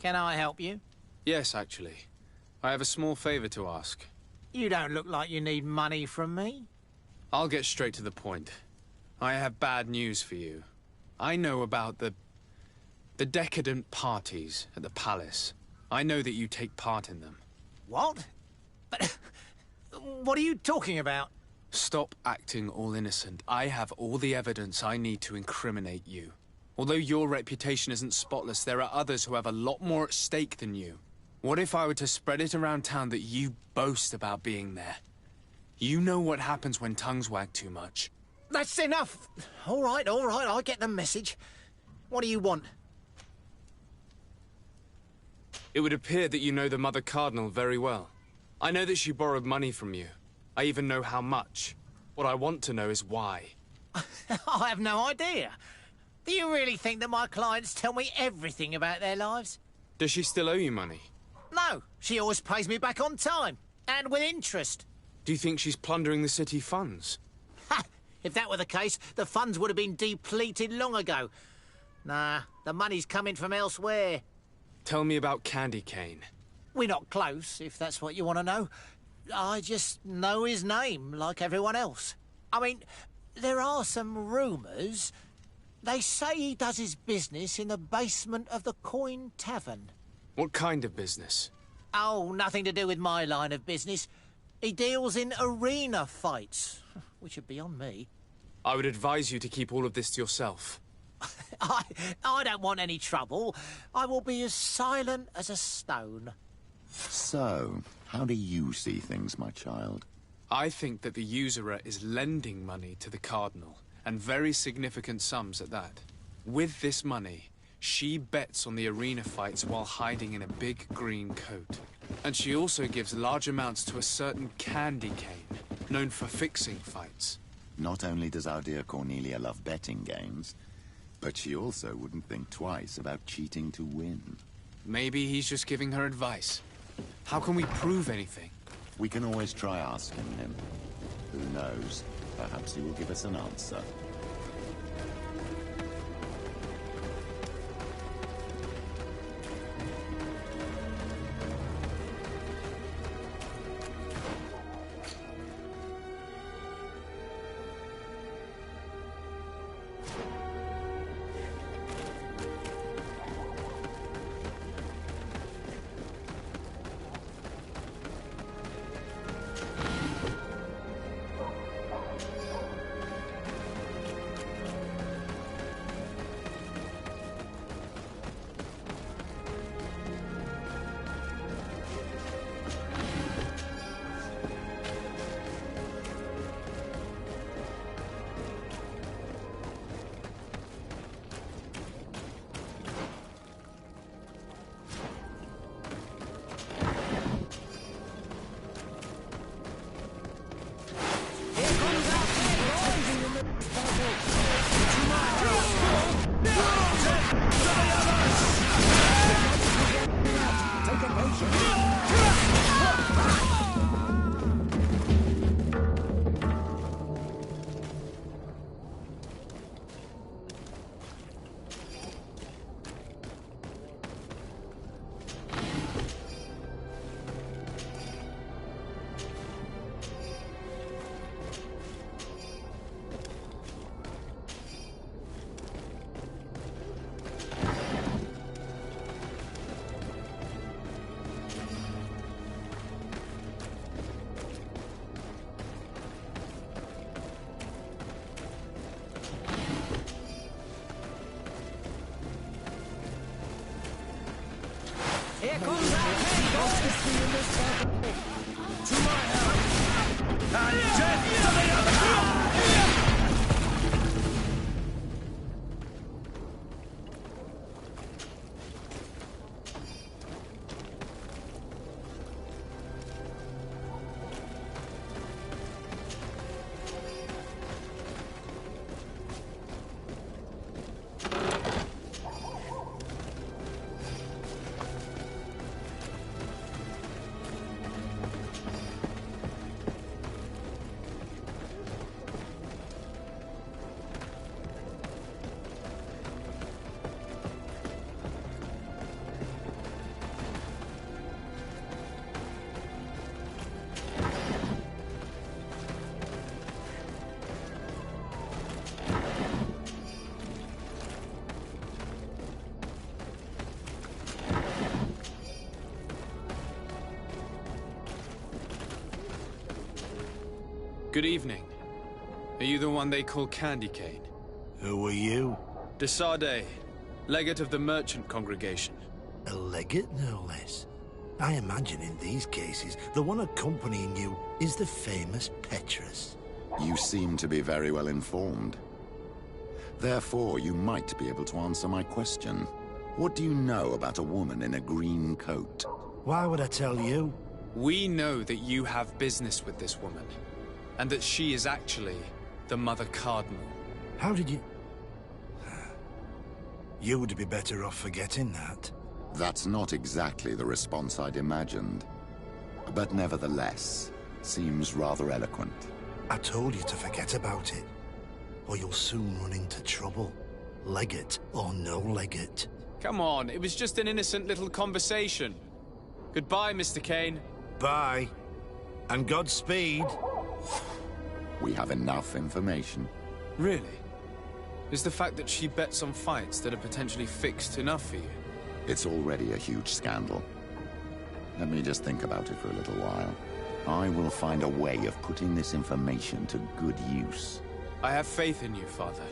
Can I help you? Yes, actually. I have a small favor to ask. You don't look like you need money from me. I'll get straight to the point. I have bad news for you. I know about the decadent parties at the palace. I know that you take part in them. What? What are you talking about? Stop acting all innocent. I have all the evidence I need to incriminate you. Although your reputation isn't spotless, there are others who have a lot more at stake than you. What if I were to spread it around town that you boast about being there? You know what happens when tongues wag too much. That's enough. All right, I get the message. What do you want? It would appear that you know the Mother Cardinal very well. I know that she borrowed money from you. I even know how much. What I want to know is why. I have no idea. Do you really think that my clients tell me everything about their lives? Does she still owe you money? No, she always pays me back on time, and with interest. Do you think she's plundering the city funds? Ha! If that were the case, the funds would have been depleted long ago. Nah, the money's coming from elsewhere. Tell me about Candy Cane. We're not close, if that's what you want to know. I just know his name, like everyone else. I mean, there are some rumours. They say he does his business in the basement of the Coin Tavern. What kind of business? Oh, nothing to do with my line of business. He deals in arena fights, which are beyond me. I would advise you to keep all of this to yourself. I don't want any trouble. I will be as silent as a stone. So, how do you see things, my child? I think that the usurer is lending money to the Cardinal, and very significant sums at that. With this money, she bets on the arena fights while hiding in a big green coat. And she also gives large amounts to a certain Candy Cane, known for fixing fights. Not only does our dear Cornelia love betting games, but she also wouldn't think twice about cheating to win. Maybe he's just giving her advice. How can we prove anything? We can always try asking him. Who knows? Perhaps he will give us an answer. Here comes our king! To my help! And death to the other! Good evening. Are you the one they call Candy Cane? Who are you? Desade, legate of the merchant congregation. A legate, no less. I imagine in these cases, the one accompanying you is the famous Petrus. You seem to be very well informed. Therefore, you might be able to answer my question. What do you know about a woman in a green coat? Why would I tell you? We know that you have business with this woman, and that she is actually the Mother Cardinal. How did you... You would be better off forgetting that. That's not exactly the response I'd imagined. But nevertheless, seems rather eloquent. I told you to forget about it, or you'll soon run into trouble. Legate or no legate. Come on, it was just an innocent little conversation. Goodbye, Mr. Kane. Bye. And Godspeed. We have enough information. Really? Is the fact that she bets on fights that are potentially fixed enough for you? It's already a huge scandal. Let me just think about it for a little while. I will find a way of putting this information to good use. I have faith in you, Father.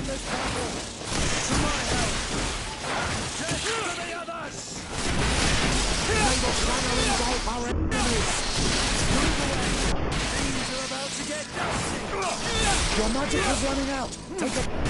in this battle! To my help! And death to the others! May the fire engulf our enemies! Move away! Things are about to get dusty! Your magic is running out! Take a...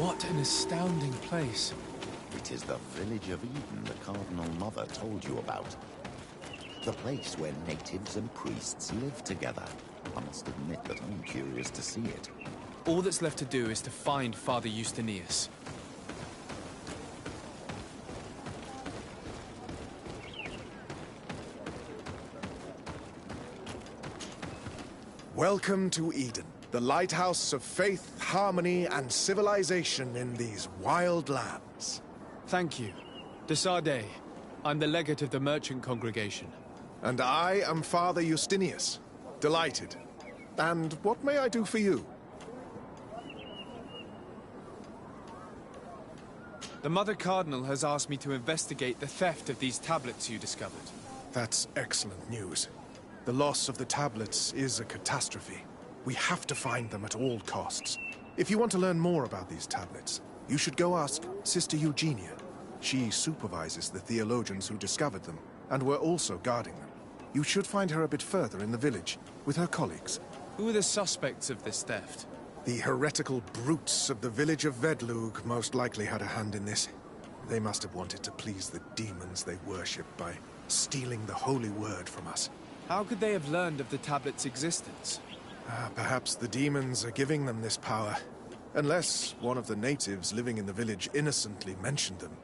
What an astounding place. It is the village of Eden the Cardinal Mother told you about. The place where natives and priests live together. I must admit that I'm curious to see it. All that's left to do is to find Father Justinius. Welcome to Eden, the lighthouse of faith, harmony, and civilization in these wild lands. Thank you. De Sardet. I'm the legate of the merchant congregation. And I am Father Justinius. Delighted. And what may I do for you? The Mother Cardinal has asked me to investigate the theft of these tablets you discovered. That's excellent news. The loss of the tablets is a catastrophe. We have to find them at all costs. If you want to learn more about these tablets, you should go ask Sister Eugenia. She supervises the theologians who discovered them, and were also guarding them. You should find her a bit further in the village, with her colleagues. Who are the suspects of this theft? The heretical brutes of the village of Vedlug most likely had a hand in this. They must have wanted to please the demons they worship by stealing the holy word from us. How could they have learned of the tablet's existence? Perhaps the demons are giving them this power. Unless one of the natives living in the village innocently mentioned them.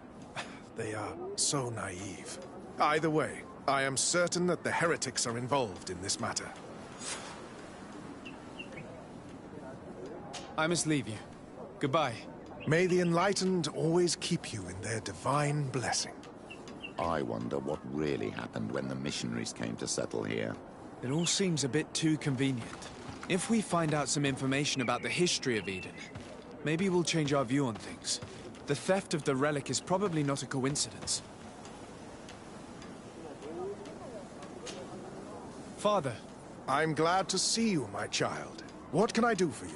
They are so naive. Either way, I am certain that the heretics are involved in this matter. I must leave you. Goodbye. May the enlightened always keep you in their divine blessing. I wonder what really happened when the missionaries came to settle here. It all seems a bit too convenient. If we find out some information about the history of Eden, maybe we'll change our view on things. The theft of the relic is probably not a coincidence. Father. I'm glad to see you, my child. What can I do for you?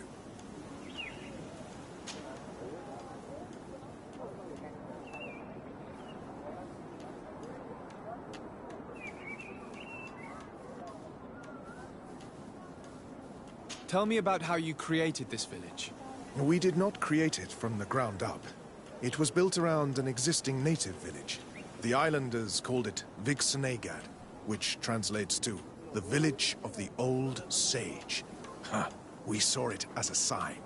Tell me about how you created this village. We did not create it from the ground up. It was built around an existing native village. The islanders called it Vixenagad, which translates to the Village of the Old Sage. We saw it as a sign.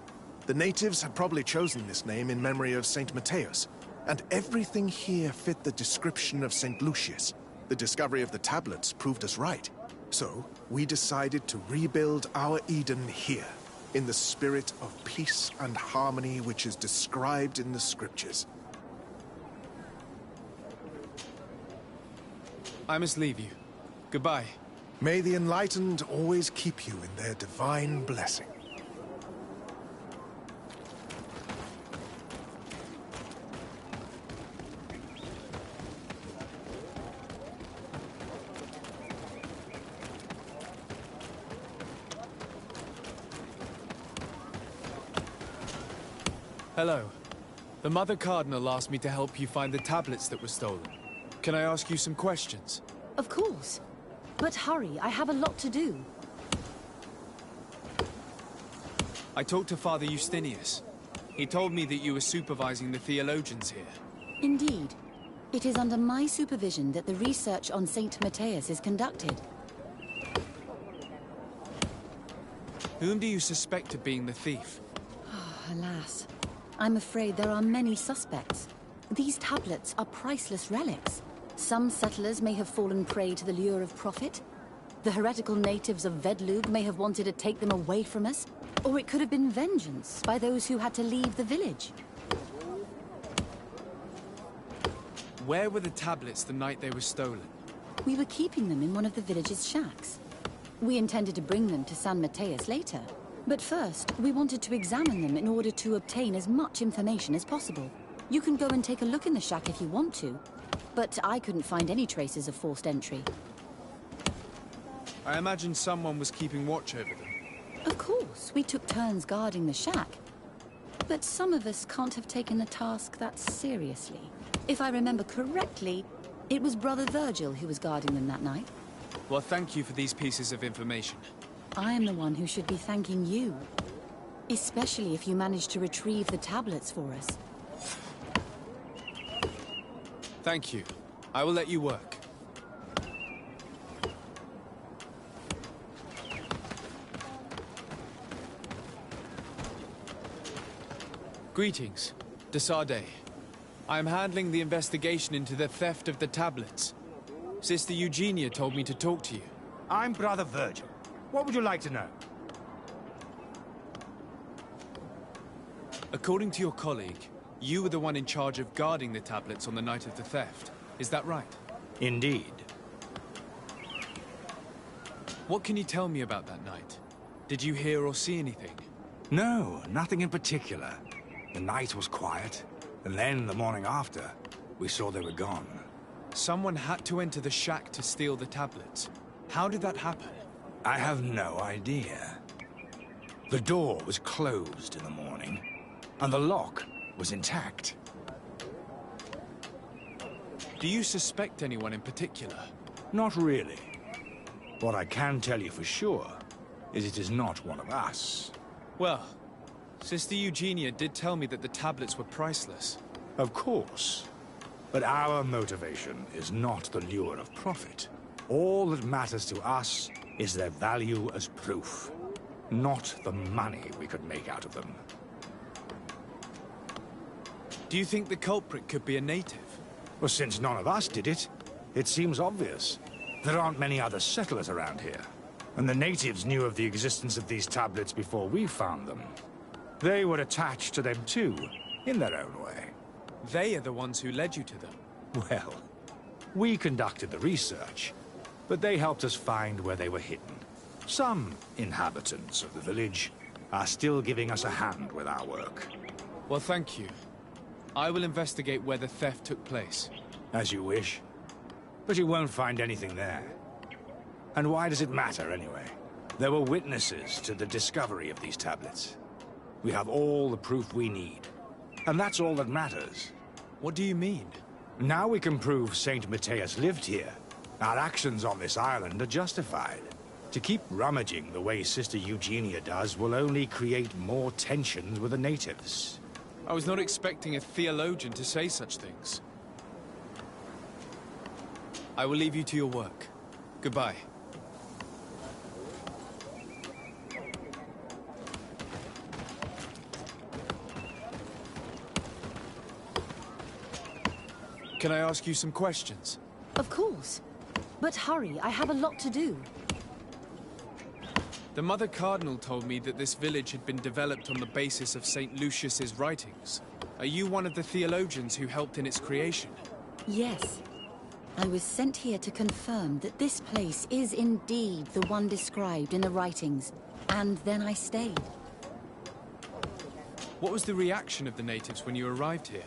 The natives had probably chosen this name in memory of Saint Matthias, and everything here fit the description of Saint Lucius. The discovery of the tablets proved us right. So, we decided to rebuild our Eden here, in the spirit of peace and harmony which is described in the scriptures. I must leave you. Goodbye. May the enlightened always keep you in their divine blessing. Hello. The Mother Cardinal asked me to help you find the tablets that were stolen. Can I ask you some questions? Of course. But hurry, I have a lot to do. I talked to Father Justinius. He told me that you were supervising the theologians here. Indeed. It is under my supervision that the research on Saint Matthias is conducted. Whom do you suspect of being the thief? Alas. I'm afraid there are many suspects. These tablets are priceless relics. Some settlers may have fallen prey to the lure of profit. The heretical natives of Vedlug may have wanted to take them away from us. Or it could have been vengeance by those who had to leave the village. Where were the tablets the night they were stolen? We were keeping them in one of the village's shacks. We intended to bring them to San Matthias later. But first, we wanted to examine them in order to obtain as much information as possible. You can go and take a look in the shack if you want to, but I couldn't find any traces of forced entry. I imagine someone was keeping watch over them. Of course, we took turns guarding the shack. But some of us can't have taken the task that seriously. If I remember correctly, it was Brother Virgil who was guarding them that night. Well, thank you for these pieces of information. I am the one who should be thanking you. Especially if you manage to retrieve the tablets for us. Thank you. I will let you work. Greetings, Desade. I am handling the investigation into the theft of the tablets. Sister Eugenia told me to talk to you. I'm Brother Virgil. What would you like to know? According to your colleague, you were the one in charge of guarding the tablets on the night of the theft. Is that right? Indeed. What can you tell me about that night? Did you hear or see anything? No, nothing in particular. The night was quiet, and then the morning after, we saw they were gone. Someone had to enter the shack to steal the tablets. How did that happen? I have no idea. The door was closed in the morning, and the lock was intact. Do you suspect anyone in particular? Not really. What I can tell you for sure is it is not one of us. Well, Sister Eugenia did tell me that the tablets were priceless. Of course. But our motivation is not the lure of profit. All that matters to us is their value as proof, not the money we could make out of them. Do you think the culprit could be a native? Well, since none of us did it, it seems obvious. There aren't many other settlers around here, and the natives knew of the existence of these tablets before we found them. They were attached to them too, in their own way. They are the ones who led you to them. Well, we conducted the research, but they helped us find where they were hidden. Some inhabitants of the village are still giving us a hand with our work. Well, thank you. I will investigate where the theft took place. As you wish. But you won't find anything there. And why does it matter, anyway? There were witnesses to the discovery of these tablets. We have all the proof we need. And that's all that matters. What do you mean? Now we can prove Saint Matthias lived here. Our actions on this island are justified. To keep rummaging the way Sister Eugenia does will only create more tensions with the natives. I was not expecting a theologian to say such things. I will leave you to your work. Goodbye. Can I ask you some questions? Of course. But hurry, I have a lot to do. The Mother Cardinal told me that this village had been developed on the basis of St. Lucius's writings. Are you one of the theologians who helped in its creation? Yes. I was sent here to confirm that this place is indeed the one described in the writings, and then I stayed. What was the reaction of the natives when you arrived here?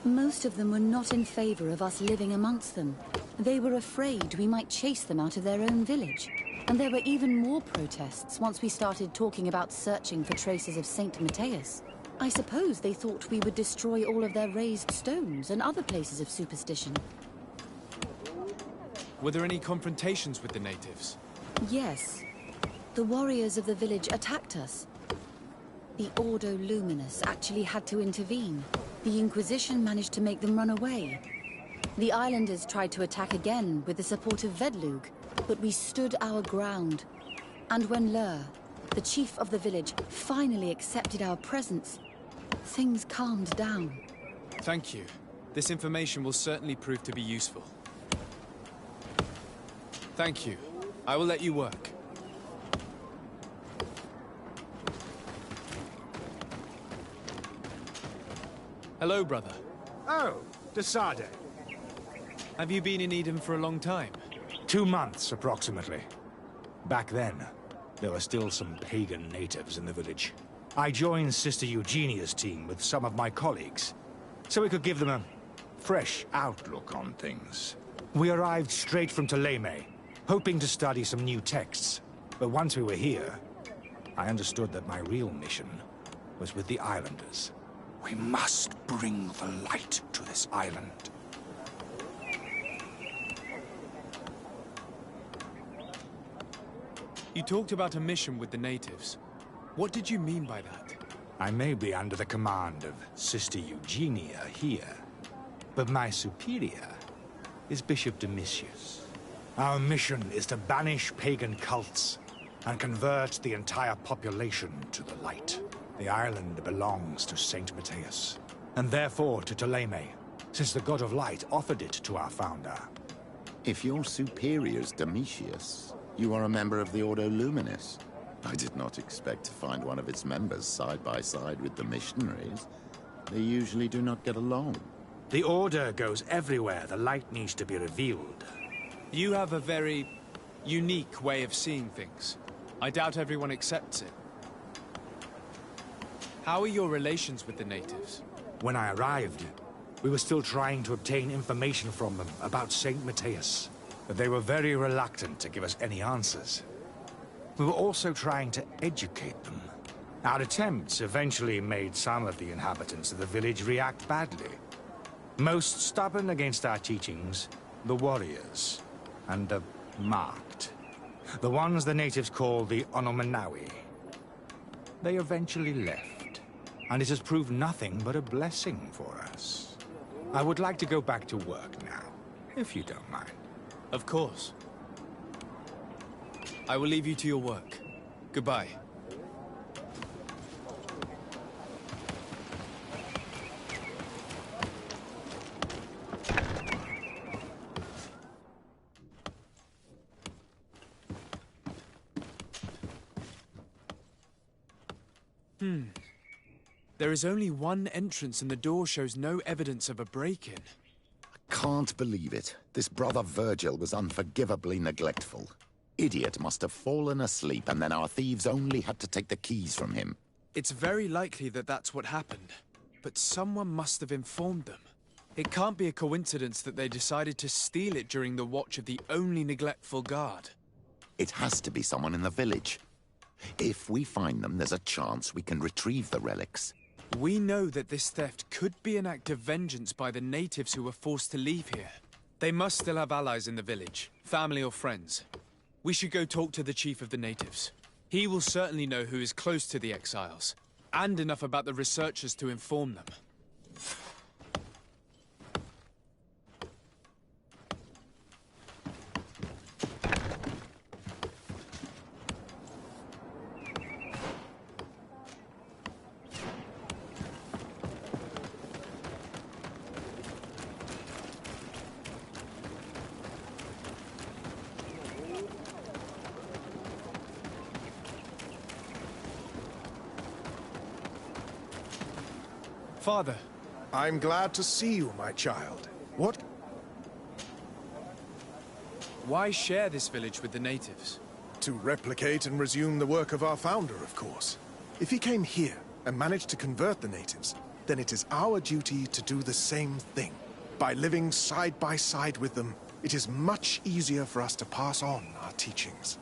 Most of them were not in favor of us living amongst them. They were afraid we might chase them out of their own village. And there were even more protests once we started talking about searching for traces of Saint Matthias. I suppose they thought we would destroy all of their raised stones and other places of superstition. Were there any confrontations with the natives? Yes. The warriors of the village attacked us. The Ordo Luminous actually had to intervene. The Inquisition managed to make them run away. The islanders tried to attack again with the support of Vedlug, but we stood our ground. And when Lur, the chief of the village, finally accepted our presence, things calmed down. Thank you. This information will certainly prove to be useful. Thank you. I will let you work. Hello, brother. Oh, Desade. Have you been in Eden for a long time? 2 months, approximately. Back then, there were still some pagan natives in the village. I joined Sister Eugenia's team with some of my colleagues, so we could give them a fresh outlook on things. We arrived straight from Ptolemy, hoping to study some new texts. But once we were here, I understood that my real mission was with the islanders. We must bring the light to this island. You talked about a mission with the natives. What did you mean by that? I may be under the command of Sister Eugenia here, but my superior is Bishop Domitius. Our mission is to banish pagan cults and convert the entire population to the light. The island belongs to Saint Matthias, and therefore to Ptolemy, since the god of light offered it to our founder. If your superior's Domitius, you are a member of the Ordo Luminis. I did not expect to find one of its members side by side with the missionaries. They usually do not get along. The Order goes everywhere the light needs to be revealed. You have a very unique way of seeing things. I doubt everyone accepts it. How are your relations with the natives? When I arrived, we were still trying to obtain information from them about Saint Matthias, but they were very reluctant to give us any answers. We were also trying to educate them. Our attempts eventually made some of the inhabitants of the village react badly. Most stubborn against our teachings, the warriors, and the marked. The ones the natives call the Onomanawi. They eventually left, and it has proved nothing but a blessing for us. I would like to go back to work now, if you don't mind. Of course. I will leave you to your work. Goodbye. There is only one entrance and the door shows no evidence of a break-in. Can't believe it. This brother Virgil was unforgivably neglectful. Idiot must have fallen asleep, and then our thieves only had to take the keys from him. It's very likely that that's what happened, but someone must have informed them. It can't be a coincidence that they decided to steal it during the watch of the only neglectful guard. It has to be someone in the village. If we find them, there's a chance we can retrieve the relics. We know that this theft could be an act of vengeance by the natives who were forced to leave here. They must still have allies in the village, family or friends. We should go talk to the chief of the natives. He will certainly know who is close to the exiles, and enough about the researchers to inform them. Father. I'm glad to see you, my child. What? Why share this village with the natives? To replicate and resume the work of our founder, of course. If he came here and managed to convert the natives, then it is our duty to do the same thing. By living side by side with them, it is much easier for us to pass on our teachings.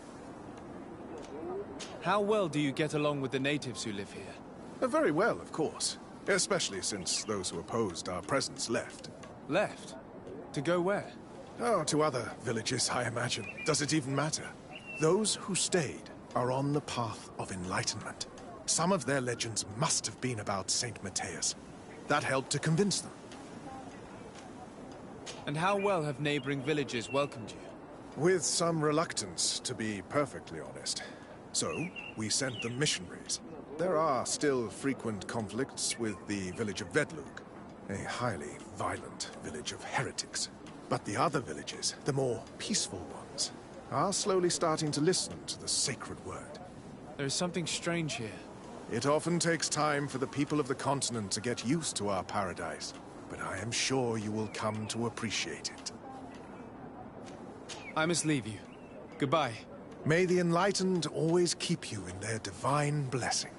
How well do you get along with the natives who live here? Very well, of course. Especially since those who opposed our presence left. Left? To go where? Oh, to other villages, I imagine. Does it even matter? Those who stayed are on the path of enlightenment. Some of their legends must have been about Saint Matthias. That helped to convince them. And how well have neighboring villages welcomed you? With some reluctance, to be perfectly honest. So, we sent them missionaries. There are still frequent conflicts with the village of Vedlug, a highly violent village of heretics. But the other villages, the more peaceful ones, are slowly starting to listen to the sacred word. There is something strange here. It often takes time for the people of the continent to get used to our paradise, but I am sure you will come to appreciate it. I must leave you. Goodbye. May the enlightened always keep you in their divine blessing.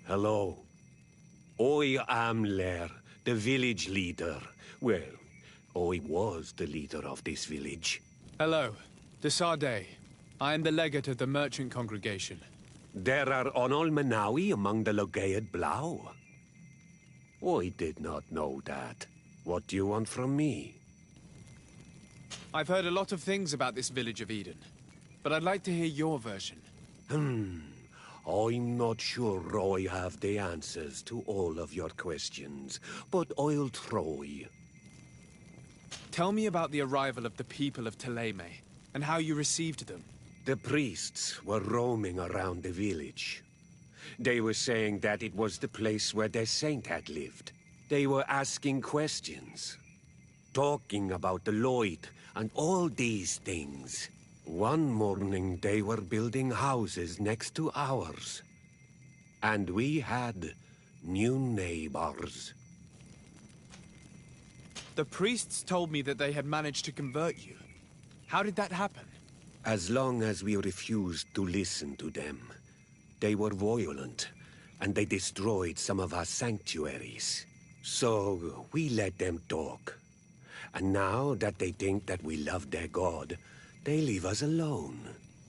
Hello. I am Lair, the village leader. Well, I was the leader of this village. Hello. Desade. I am the legate of the merchant congregation. There are Onol Menawi among the Logead Blau. I did not know that. What do you want from me? I've heard a lot of things about this village of Eden, but I'd like to hear your version. I'm not sure I have the answers to all of your questions, but I'll try. Tell me about the arrival of the people of Teleme, and how you received them. The priests were roaming around the village. They were saying that it was the place where their saint had lived. They were asking questions, talking about the Lloyd and all these things. One morning they were building houses next to ours. And we had new neighbors. The priests told me that they had managed to convert you. How did that happen? As long as we refused to listen to them, they were violent, and they destroyed some of our sanctuaries. So we let them talk. And now that they think that we love their god, they leave us alone.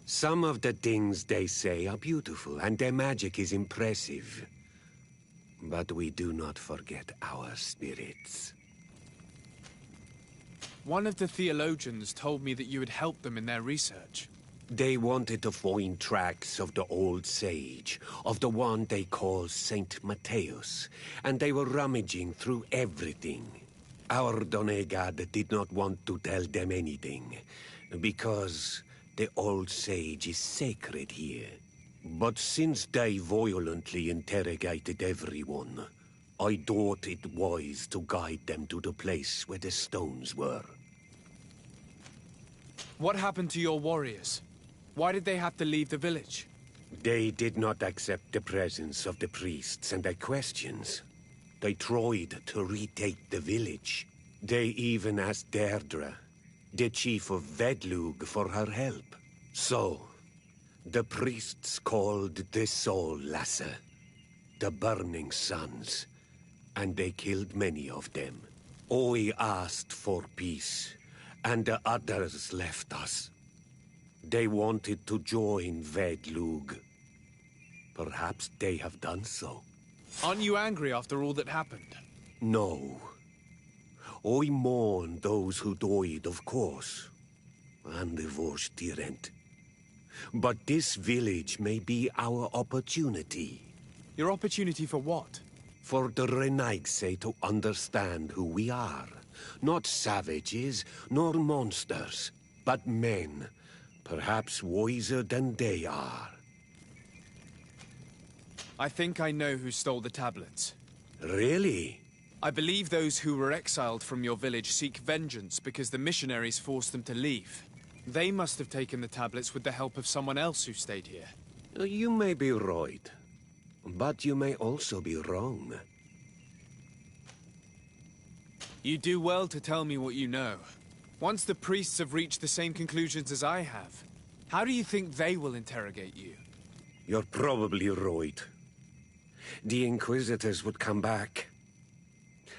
Some of the things they say are beautiful, and their magic is impressive. But we do not forget our spirits. One of the theologians told me that you had helped them in their research. They wanted to find tracks of the old sage, of the one they call Saint Matthäus, and they were rummaging through everything. Our Donegad did not want to tell them anything, because the old sage is sacred here. But since they violently interrogated everyone, I thought it wise to guide them to the place where the stones were. What happened to your warriors? Why did they have to leave the village? They did not accept the presence of the priests and their questions. They tried to retake the village. They even asked Deirdre, the chief of Vedlug, for her help. So, the priests called the Soul Lasser, the Burning Suns, and they killed many of them. I asked for peace, and the others left us. They wanted to join Vedlug. Perhaps they have done so. Aren't you angry after all that happened? No. I mourn those who died, of course, and the Vorstyrent. But this village may be our opportunity. Your opportunity for what? For the Renaigse to understand who we are. Not savages, nor monsters, but men, perhaps wiser than they are. I think I know who stole the tablets. Really? I believe those who were exiled from your village seek vengeance because the missionaries forced them to leave. They must have taken the tablets with the help of someone else who stayed here. You may be right, but you may also be wrong. You do well to tell me what you know. Once the priests have reached the same conclusions as I have, how do you think they will interrogate you? You're probably right. The Inquisitors would come back,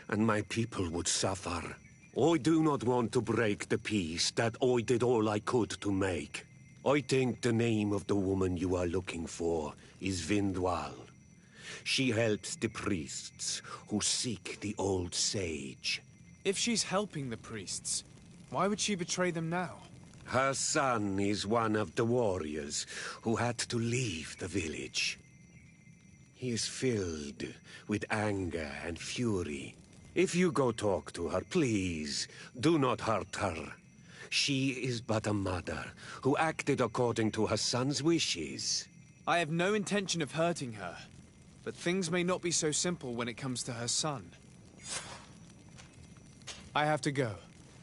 and my people would suffer. I do not want to break the peace that I did all I could to make. I think the name of the woman you are looking for is Vindwal. She helps the priests who seek the old sage. If she's helping the priests, why would she betray them now? Her son is one of the warriors who had to leave the village. He is filled with anger and fury. If you go talk to her, please, do not hurt her. She is but a mother who acted according to her son's wishes. I have no intention of hurting her, but things may not be so simple when it comes to her son. I have to go.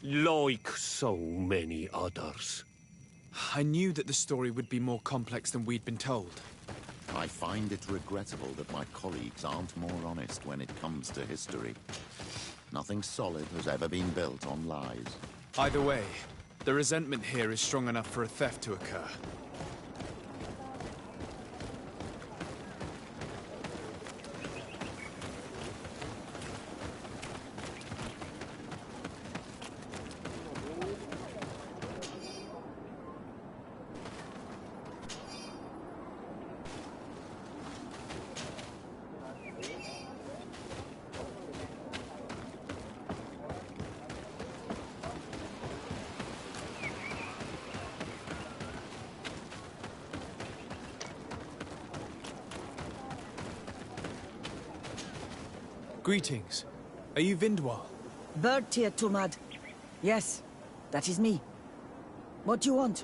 Like so many others. I knew that the story would be more complex than we'd been told. I find it regrettable that my colleagues aren't more honest when it comes to history. Nothing solid has ever been built on lies. Either way, the resentment here is strong enough for a theft to occur. Greetings. Are you Vindwal? Bertia Tumad. Yes, that is me. What do you want?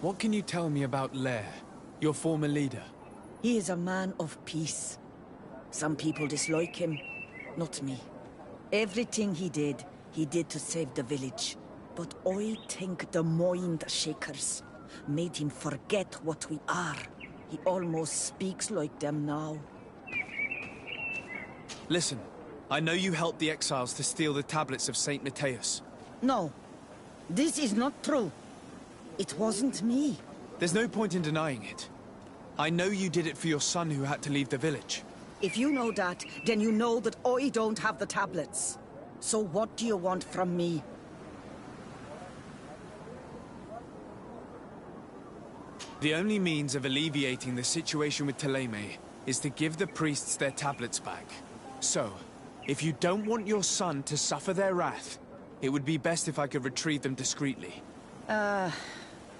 What can you tell me about Lair, your former leader? He is a man of peace. Some people dislike him, not me. Everything he did to save the village. But I think the mind shakers made him forget what we are. He almost speaks like them now. Listen, I know you helped the exiles to steal the tablets of St. Matthias. No, this is not true. It wasn't me. There's no point in denying it. I know you did it for your son who had to leave the village. If you know that, then you know that I don't have the tablets. So what do you want from me? The only means of alleviating the situation with Thélème is to give the priests their tablets back. So, if you don't want your son to suffer their wrath, it would be best if I could retrieve them discreetly.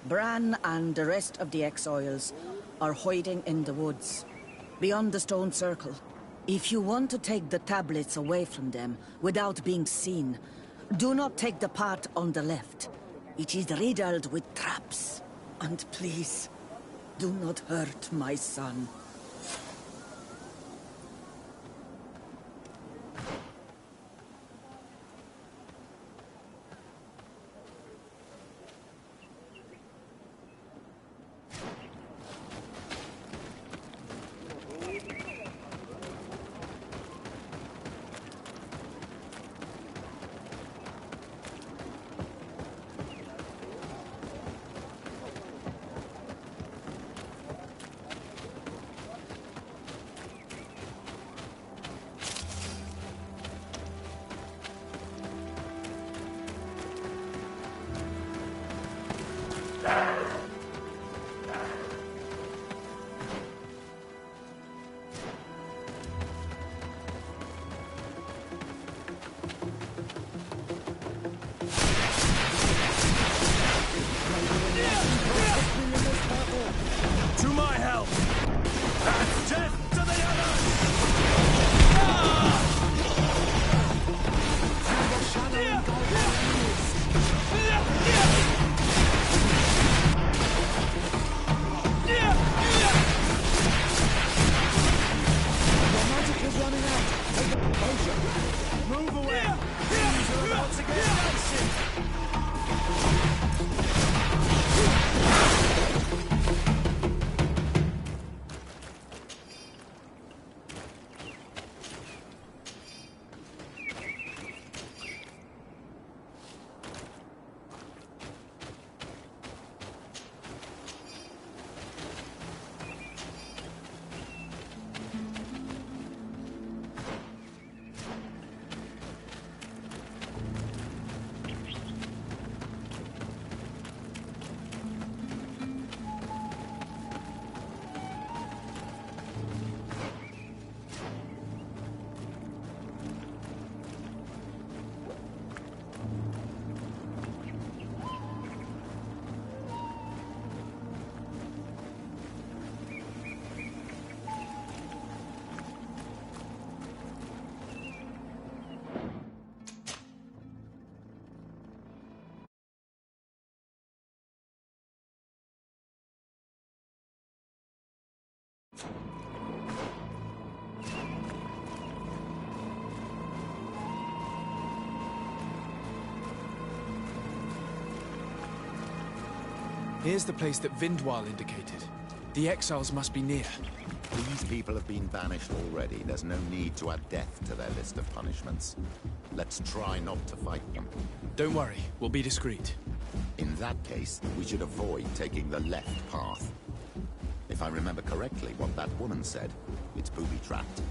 Bran and the rest of the exiles are hiding in the woods, beyond the stone circle. If you want to take the tablets away from them without being seen, do not take the path on the left. It is riddled with traps. And please, do not hurt my son. Here's the place that Vindwal indicated. The exiles must be near. These people have been banished already. There's no need to add death to their list of punishments. Let's try not to fight them. Don't worry, we'll be discreet. In that case, we should avoid taking the left path. If I remember correctly what that woman said, it's booby-trapped.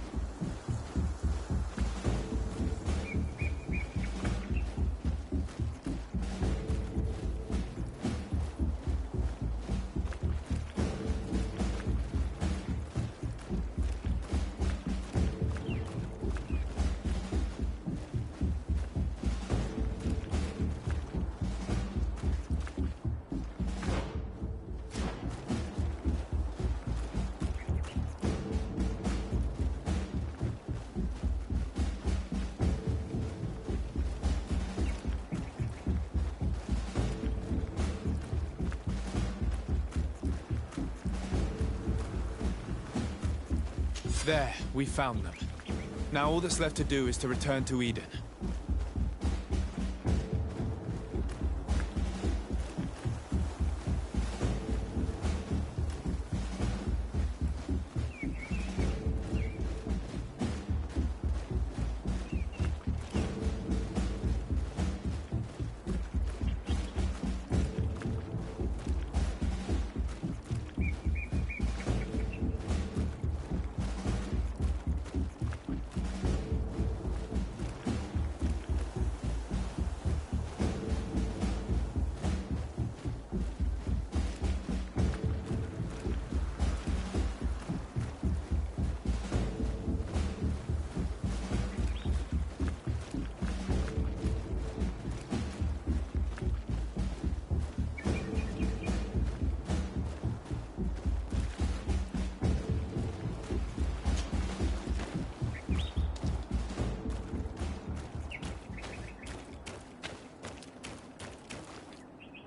There, we found them. Now all that's left to do is to return to Eden.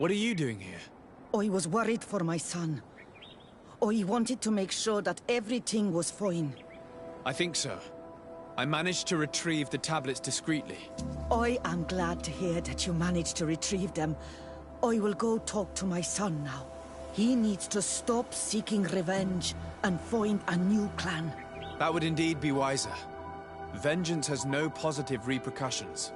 What are you doing here? I was worried for my son. I wanted to make sure that everything was fine. I think so. I managed to retrieve the tablets discreetly. I am glad to hear that you managed to retrieve them. I will go talk to my son now. He needs to stop seeking revenge and find a new clan. That would indeed be wiser. Vengeance has no positive repercussions.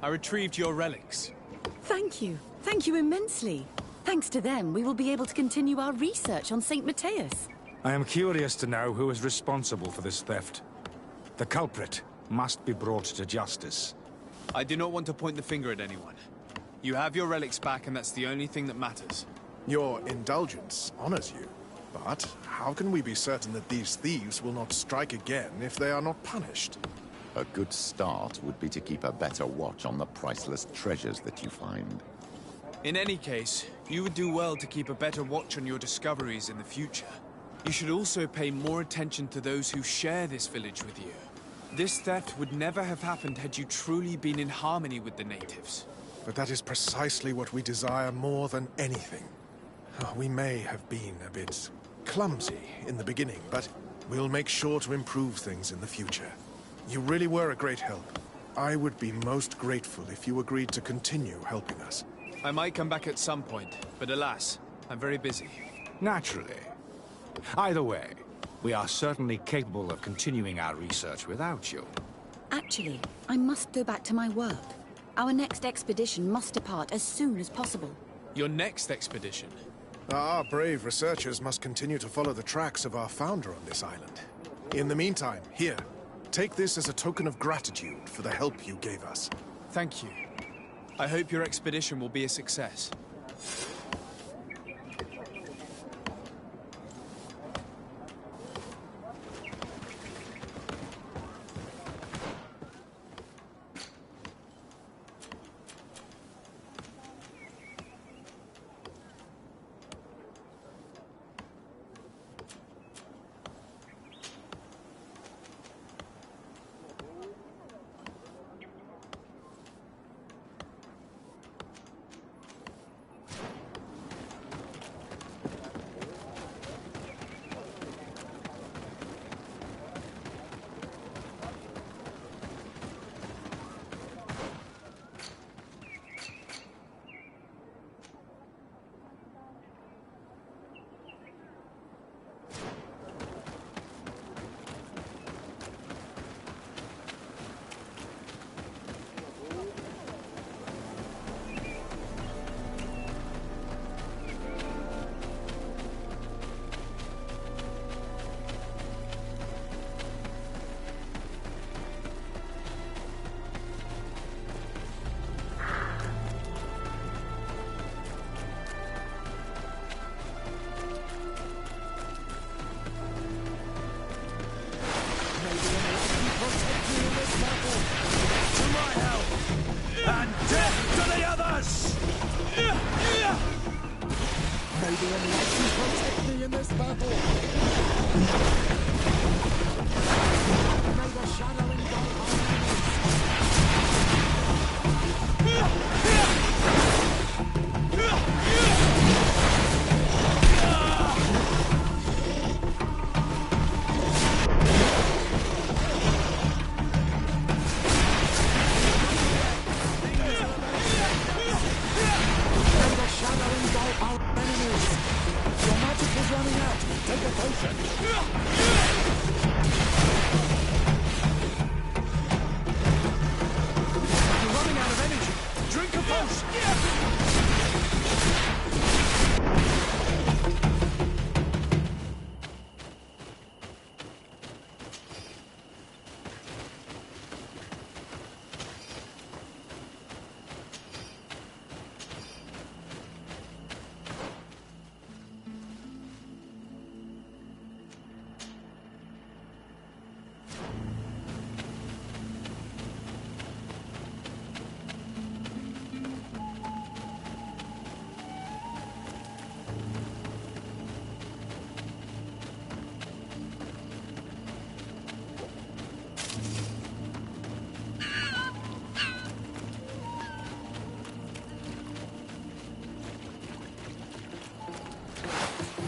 I retrieved your relics. Thank you. Thank you immensely. Thanks to them, we will be able to continue our research on St. Matthias. I am curious to know who is responsible for this theft. The culprit must be brought to justice. I do not want to point the finger at anyone. You have your relics back, and that's the only thing that matters. Your indulgence honors you. But how can we be certain that these thieves will not strike again if they are not punished? A good start would be to keep a better watch on the priceless treasures that you find. In any case, you would do well to keep a better watch on your discoveries in the future. You should also pay more attention to those who share this village with you. This theft would never have happened had you truly been in harmony with the natives. But that is precisely what we desire more than anything. We may have been a bit clumsy in the beginning, but we'll make sure to improve things in the future. You really were a great help. I would be most grateful if you agreed to continue helping us. I might come back at some point, but alas, I'm very busy. Naturally. Either way, we are certainly capable of continuing our research without you. Actually, I must go back to my work. Our next expedition must depart as soon as possible. Your next expedition? Our brave researchers must continue to follow the tracks of our founder on this island. In the meantime, here, take this as a token of gratitude for the help you gave us. Thank you. I hope your expedition will be a success.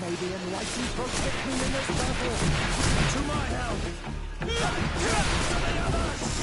May the enlightened protect me in this battle. To my help. To the others.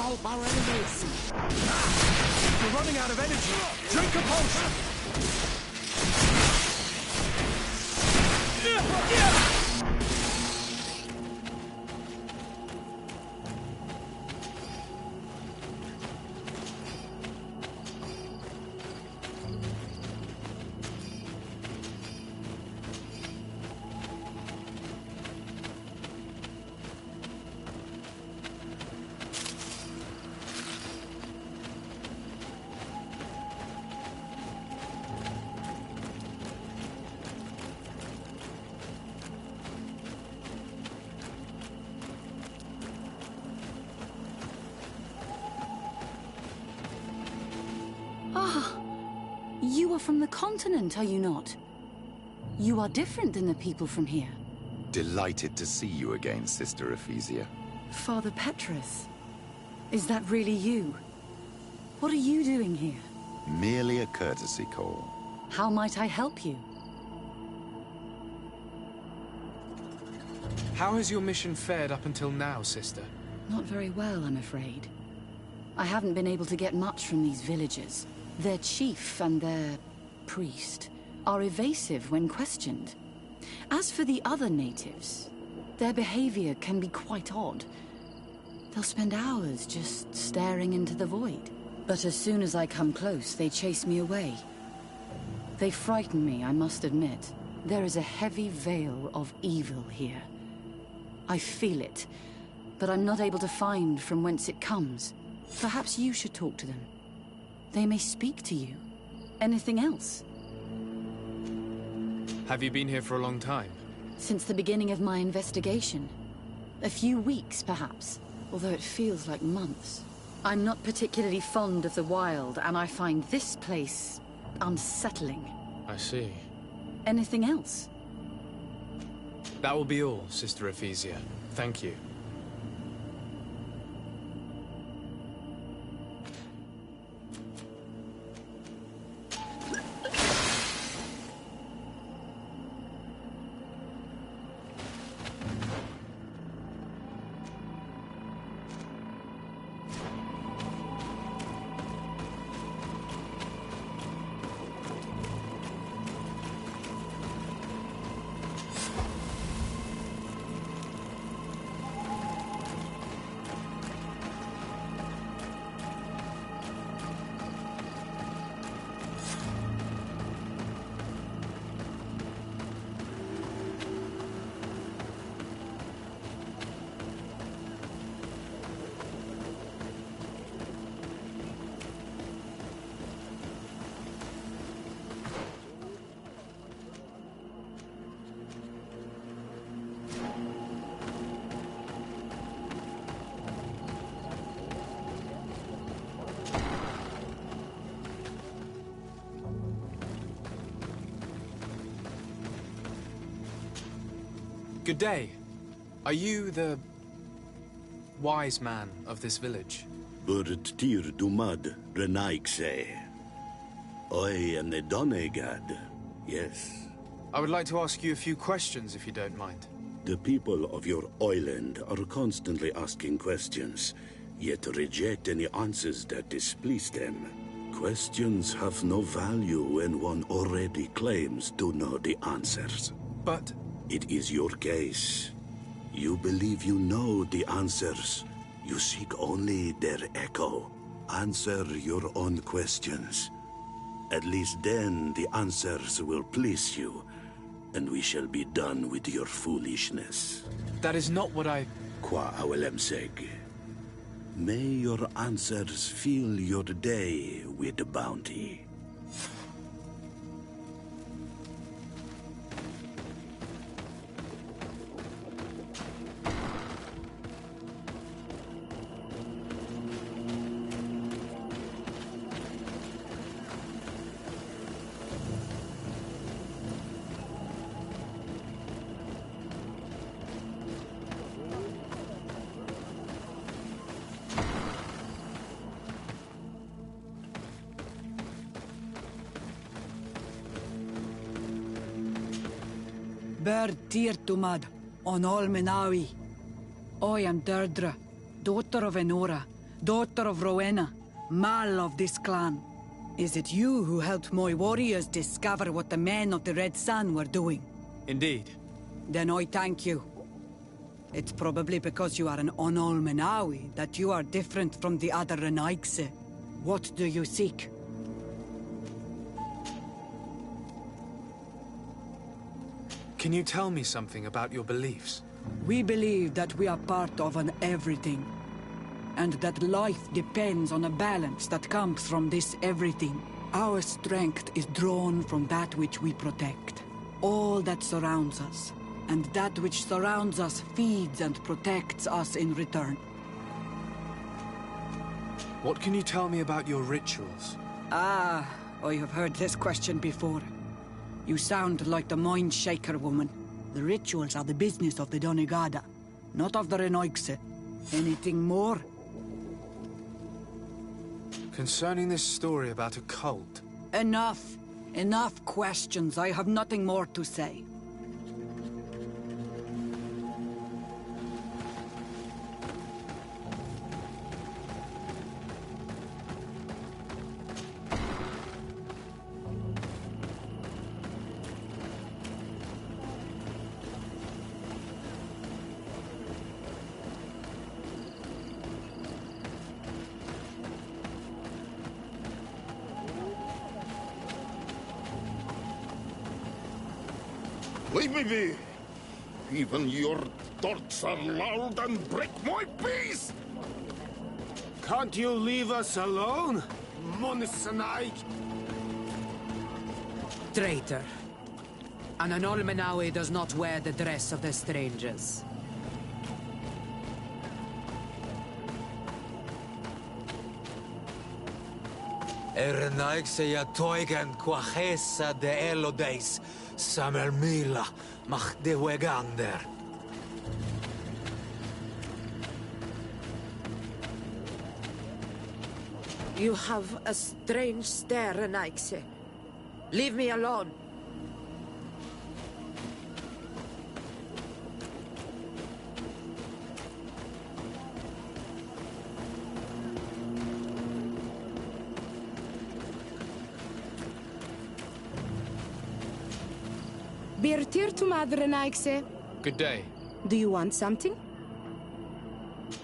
help our enemies. You're running out of energy. Drink a potion. You are from the continent, are you not? You are different than the people from here. Delighted to see you again, Sister Ephesia. Father Petrus, is that really you? What are you doing here? Merely a courtesy call. How might I help you? How has your mission fared up until now, sister? Not very well, I'm afraid. I haven't been able to get much from these villagers. Their chief and their priest are evasive when questioned. As for the other natives, their behavior can be quite odd. They'll spend hours just staring into the void. But as soon as I come close, they chase me away. They frighten me, I must admit. There is a heavy veil of evil here. I feel it, but I'm not able to find from whence it comes. Perhaps you should talk to them. They may speak to you. Anything else? Have you been here for a long time? Since the beginning of my investigation. A few weeks, perhaps, although it feels like months. I'm not particularly fond of the wild, and I find this place unsettling. I see. Anything else? That will be all, Sister Ephesia. Thank you. Good day. Are you the wise man of this village? Burt tir dumad renaikse. I am the Donegad, yes. I would like to ask you a few questions, if you don't mind. The people of your island are constantly asking questions, yet reject any answers that displease them. Questions have no value when one already claims to know the answers. But it is your case. You believe you know the answers. You seek only their echo. Answer your own questions. At least then the answers will please you, and we shall be done with your foolishness. that is not what I... Qua awelemseg. May your answers fill your day with bounty. Ber Tirtumad, on Olmenawi. I am Deirdre, daughter of Enora, daughter of Rowena, Mal of this clan. Is it you who helped my warriors discover what the men of the Red Sun were doing? Indeed. Then I thank you. It's probably because you are an Onol Menawi that you are different from the other Renaigse. What do you seek? Can you tell me something about your beliefs? We believe that we are part of an everything, and that life depends on a balance that comes from this everything. Our strength is drawn from that which we protect, all that surrounds us, and that which surrounds us feeds and protects us in return. What can you tell me about your rituals? Ah, I have heard this question before. You sound like the Mind Shaker woman. The rituals are the business of the Donegada, not of the Renoigse. Anything more? Concerning this story about a cult. Enough. Enough questions. I have nothing more to say. Leave me be! Even your thoughts are loud and break my peace! Can't you leave us alone? Monisanaik! Traitor. An Onol Menawi does not wear the dress of the strangers. Ernaikse toigen quachesa de elodeis, samermila mach de wegander. You have a strange stare, Renaigse. Leave me alone. Birtir to Madre Renaigse. Good day. Do you want something?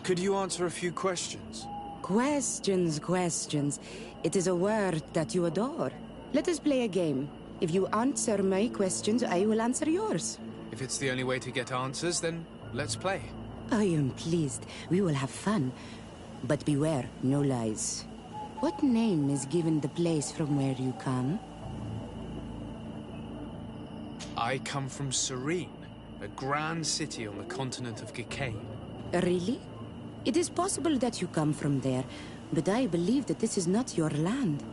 Could you answer a few questions? Questions. It is a word that you adore. Let us play a game. If you answer my questions, I will answer yours. If it's the only way to get answers, then let's play. I am pleased. We will have fun. But beware, no lies. What name is given the place from where you come? I come from Serene, a grand city on the continent of Gicane. Really? It is possible that you come from there, but I believe that this is not your land.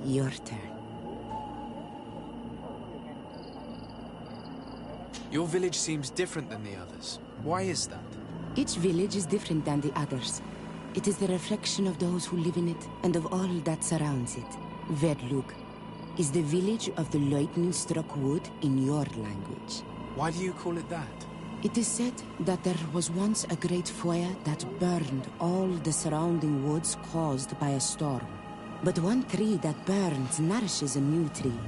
Your turn. Your village seems different than the others. Why is that? Each village is different than the others. It is the reflection of those who live in it, and of all that surrounds it. Verdlug is the village of the lightning-struck wood in your language. Why do you call it that? It is said that there was once a great fire that burned all the surrounding woods caused by a storm. But one tree that burns nourishes a new tree,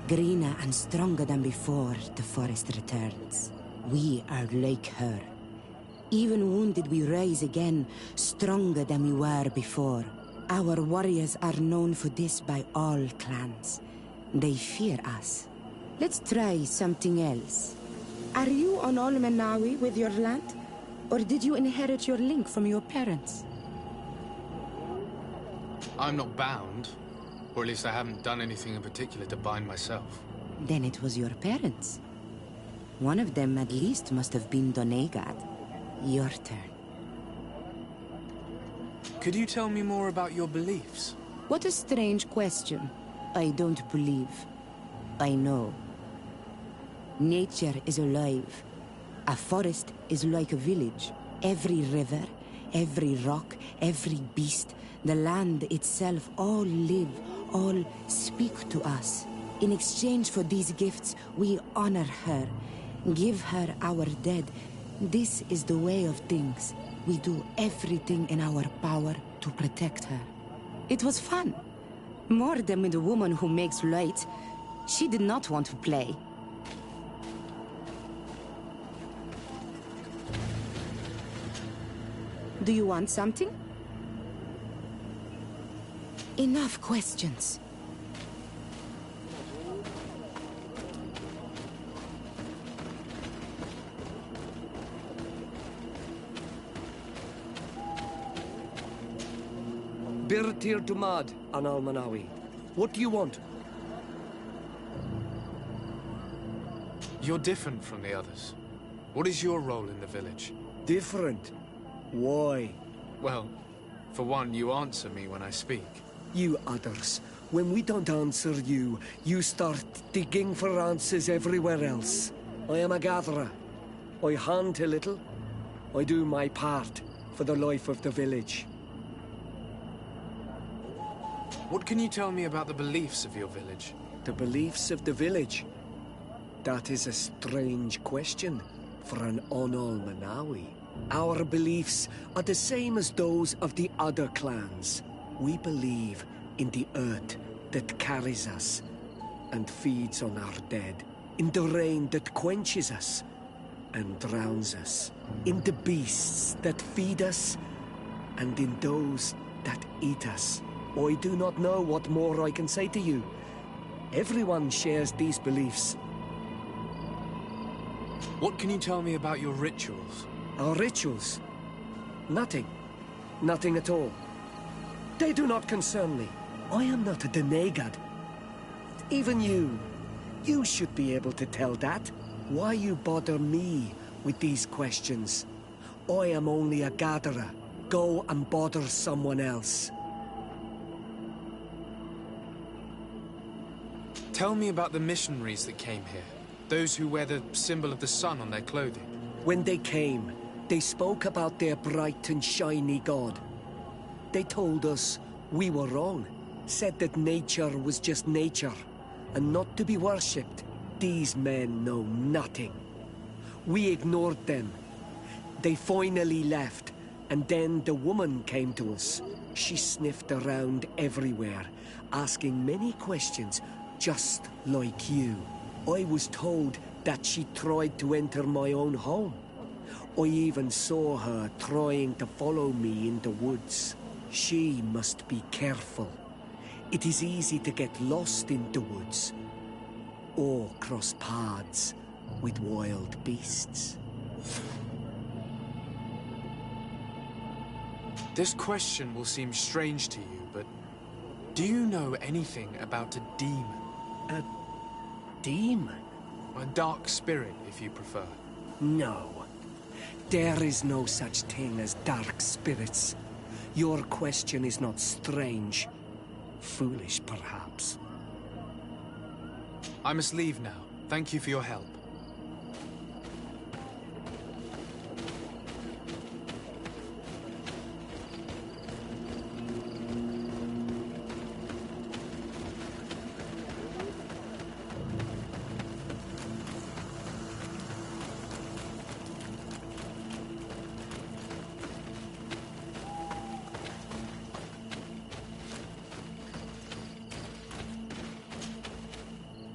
greener and stronger than before the forest returns. We are like her. Even wounded, we rise again, stronger than we were before. Our warriors are known for this by all clans. They fear us. Let's try something else. Are you on Olmenawi with your land? Or did you inherit your link from your parents? I'm not bound. Or at least I haven't done anything in particular to bind myself. Then it was your parents. One of them at least must have been Donegad. Your turn. Could you tell me more about your beliefs? What a strange question. I don't believe. I know. Nature is alive. A forest is like a village. Every river, every rock, every beast, the land itself, all live, all speak to us. In exchange for these gifts, we honor her, give her our dead. This is the way of things. we do everything in our power to protect her. It was fun. More than with a woman who makes light. She did not want to play. Do you want something? Enough questions. Birtir Dumad, an Almanawi. What do you want? You're different from the others. What is your role in the village? Different? Why? Well, for one, you answer me when I speak. You others, when we don't answer you, you start digging for answers everywhere else. I am a gatherer. I hunt a little. I do my part for the life of the village. What can you tell me about the beliefs of your village? The beliefs of the village? That is a strange question for an Onol-Manawi. Our beliefs are the same as those of the other clans. We believe in the earth that carries us and feeds on our dead, in the rain that quenches us and drowns us, in the beasts that feed us and in those that eat us. I do not know what more I can say to you. Everyone shares these beliefs. What can you tell me about your rituals? Our rituals? Nothing. Nothing at all. They do not concern me. I am not a Denegad. Even you should be able to tell that. Why you bother me with these questions? I am only a gatherer. Go and bother someone else. Tell me about the missionaries that came here. Those who wear the symbol of the sun on their clothing. When they came, they spoke about their bright and shiny god. They told us we were wrong. Said that nature was just nature, and not to be worshipped. These men know nothing. We ignored them. They finally left, and then the woman came to us. She sniffed around everywhere, asking many questions, just like you. I was told that she tried to enter my own home. I even saw her trying to follow me in the woods. She must be careful. It is easy to get lost in the woods, or cross paths with wild beasts. This question will seem strange to you, but do you know anything about a demon? A demon? A dark spirit, if you prefer. No. There is no such thing as dark spirits. Your question is not strange. Foolish, perhaps. I must leave now. Thank you for your help.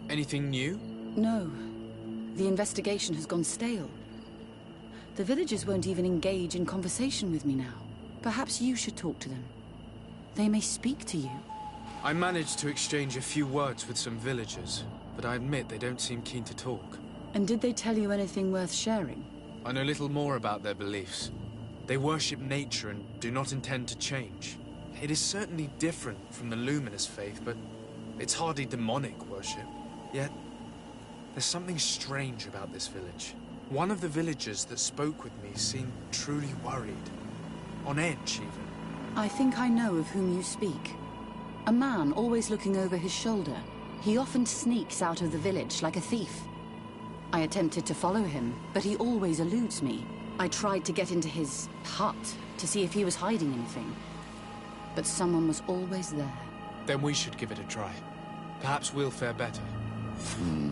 Anything new? No. The investigation has gone stale. The villagers won't even engage in conversation with me now. Perhaps you should talk to them. They may speak to you. I managed to exchange a few words with some villagers, but I admit they don't seem keen to talk. And did they tell you anything worth sharing? I know little more about their beliefs. They worship nature and do not intend to change. It is certainly different from the Luminous faith, but it's hardly demonic worship. Yet, there's something strange about this village. One of the villagers that spoke with me seemed truly worried. On edge, even. I think I know of whom you speak. A man always looking over his shoulder. He often sneaks out of the village like a thief. I attempted to follow him, but he always eludes me. I tried to get into his hut to see if he was hiding anything. But someone was always there. Then we should give it a try. Perhaps we'll fare better.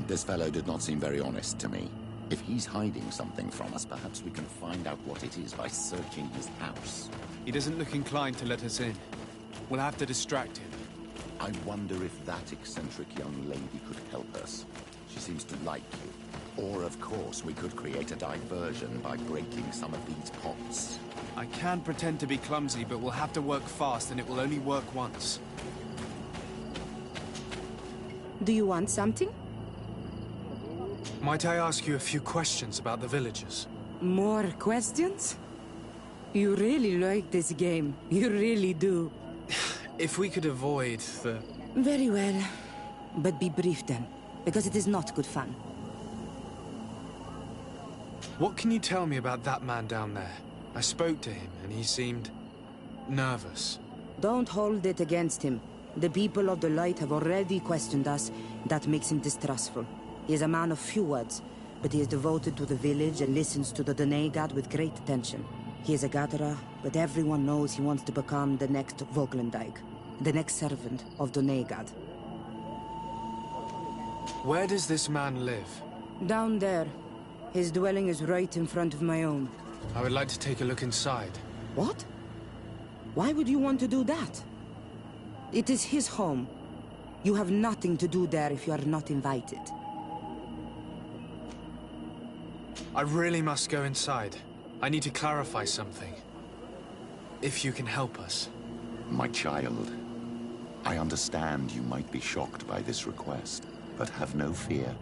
This fellow did not seem very honest to me. If he's hiding something from us, perhaps we can find out what it is by searching his house. He doesn't look inclined to let us in. We'll have to distract him. I wonder if that eccentric young lady could help us. She seems to like you. Or, of course, we could create a diversion by breaking some of these pots. I can pretend to be clumsy, but we'll have to work fast, and it will only work once. Do you want something? Might I ask you a few questions about the villagers? More questions? You really like this game. You really do. If we could avoid the... Very well. But be brief then, because it is not good fun. What can you tell me about that man down there? I spoke to him, and he seemed... nervous. Don't hold it against him. The people of the light have already questioned us. That makes him distrustful. He is a man of few words, but he is devoted to the village and listens to the Donegad with great attention. He is a gatherer, but everyone knows he wants to become the next Voglandijk, the next servant of Donegad. Where does this man live? Down there. His dwelling is right in front of my own. I would like to take a look inside. What? Why would you want to do that? It is his home. You have nothing to do there if you are not invited. I really must go inside. I need to clarify something. If you can help us. My child, I understand you might be shocked by this request, but have no fear.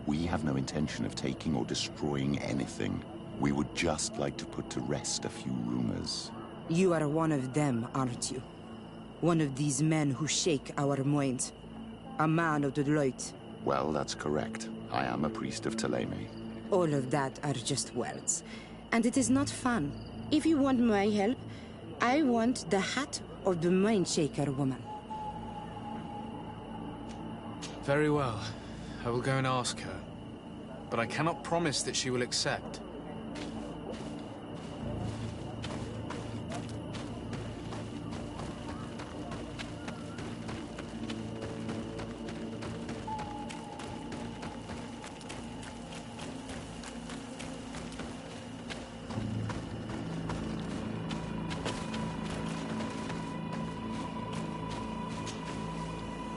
We have no intention of taking or destroying anything. We would just like to put to rest a few rumors. You are one of them, aren't you? One of these men who shake our minds. A man of the light. Well, that's correct. I am a priest of Ptolemy. All of that are just words. And it is not fun. If you want my help, I want the hat of the Mind Shaker woman. Very well. I will go and ask her. But I cannot promise that she will accept.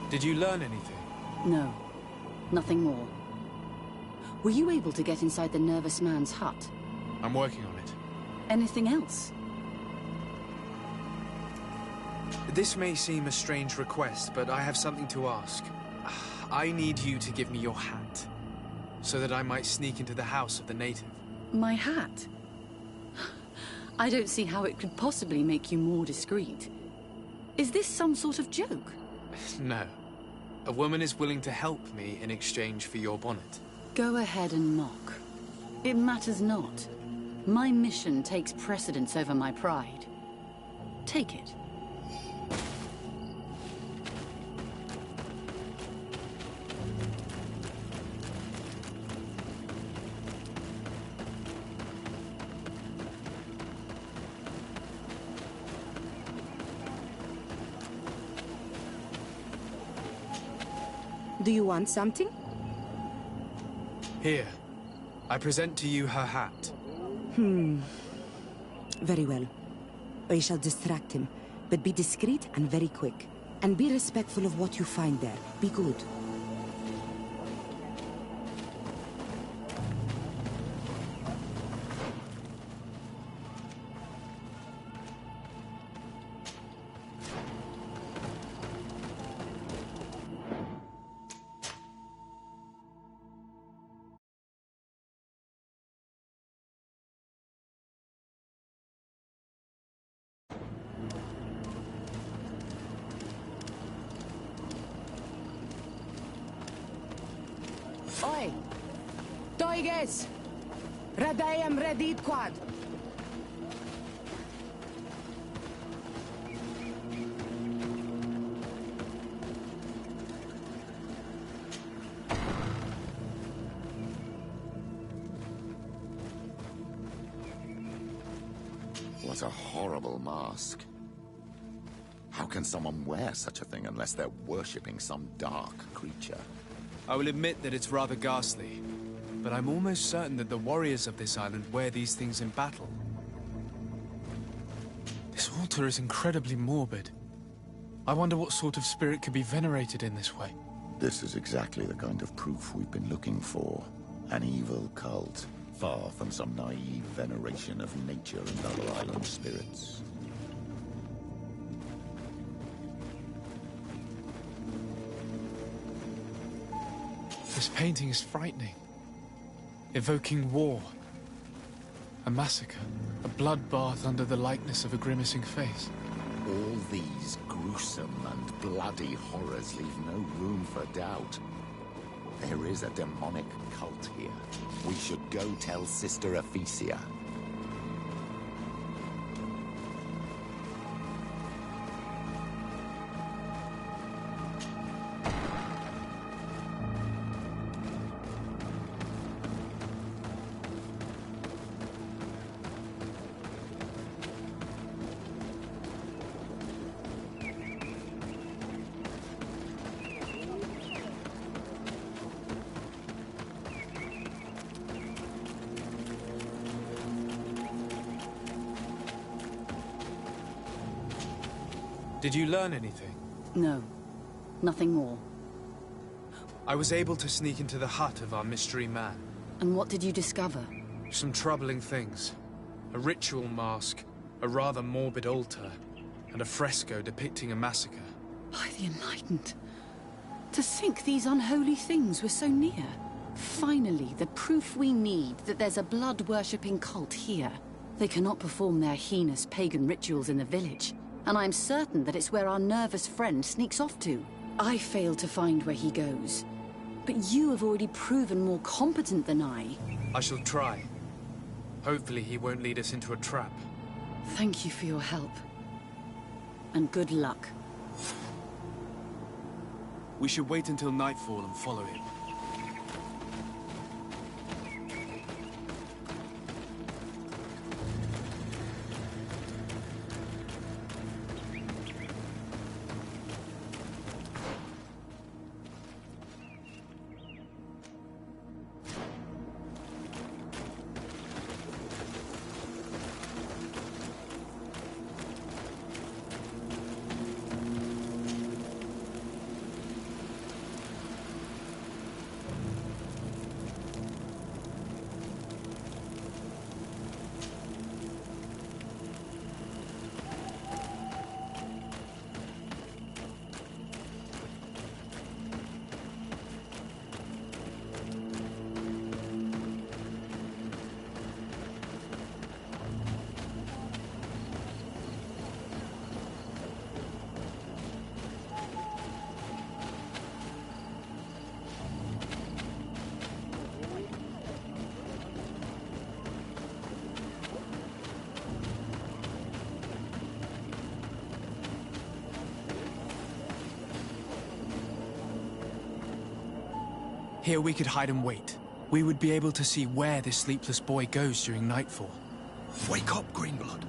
Did you learn anything? No. Nothing more. Were you able to get inside the nervous man's hut? I'm working on it. Anything else? This may seem a strange request, but I have something to ask. I need you to give me your hat, so that I might sneak into the house of the native. My hat? I don't see how it could possibly make you more discreet. Is this some sort of joke? No. A woman is willing to help me in exchange for your bonnet. Go ahead and knock. It matters not. My mission takes precedence over my pride. Take it. Do you want something? Here. I present to you her hat. Very well. I shall distract him, but be discreet and very quick. And be respectful of what you find there. Be good. Oi! Toiges! Radayam Redit Quad! What a horrible mask. How can someone wear such a thing unless they're worshipping some dark creature? I will admit that it's rather ghastly. but I'm almost certain that the warriors of this island wear these things in battle. This altar is incredibly morbid. I wonder what sort of spirit could be venerated in this way. This is exactly the kind of proof we've been looking for. An evil cult, far from some naive veneration of nature and other island spirits. This painting is frightening. Evoking war. A massacre. A bloodbath under the likeness of a grimacing face. All these gruesome and bloody horrors leave no room for doubt. There is a demonic cult here. We should go tell Sister Ephesia. Did you learn anything? No. Nothing more. I was able to sneak into the hut of our mystery man. And what did you discover? Some troubling things. A ritual mask, a rather morbid altar, and a fresco depicting a massacre. By the Enlightened. To think these unholy things were so near. Finally, the proof we need that there's a blood-worshipping cult here. They cannot perform their heinous pagan rituals in the village. And I'm certain that it's where our nervous friend sneaks off to. I failed to find where he goes. But you have already proven more competent than I. I shall try. Hopefully he won't lead us into a trap. Thank you for your help. And good luck. We should wait until nightfall and follow him. Here we could hide and wait. We would be able to see where this sleepless boy goes during nightfall. Wake up, Greenblood.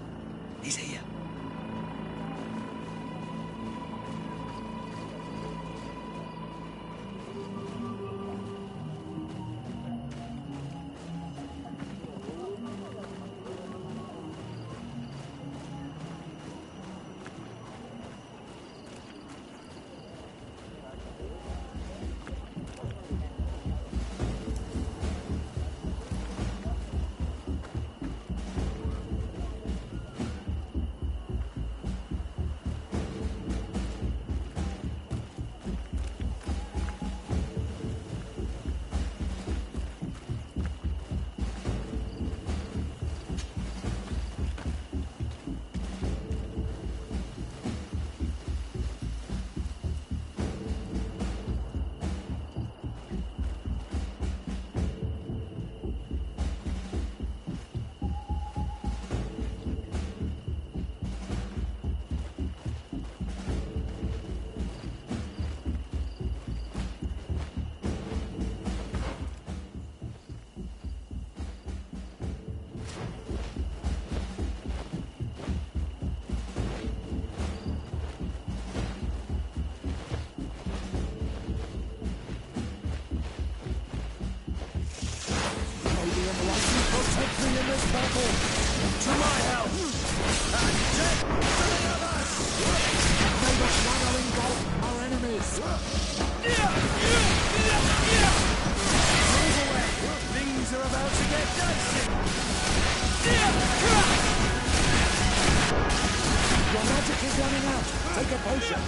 He's here. this battle. To my help. And death to the others. May the shadow engulf our enemies. Move away. Things are about to get dicey. Your magic is running out. Take a potion.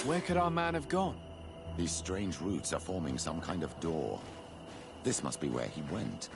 Where could our man have gone? These strange roots are forming some kind of door. This must be where he went.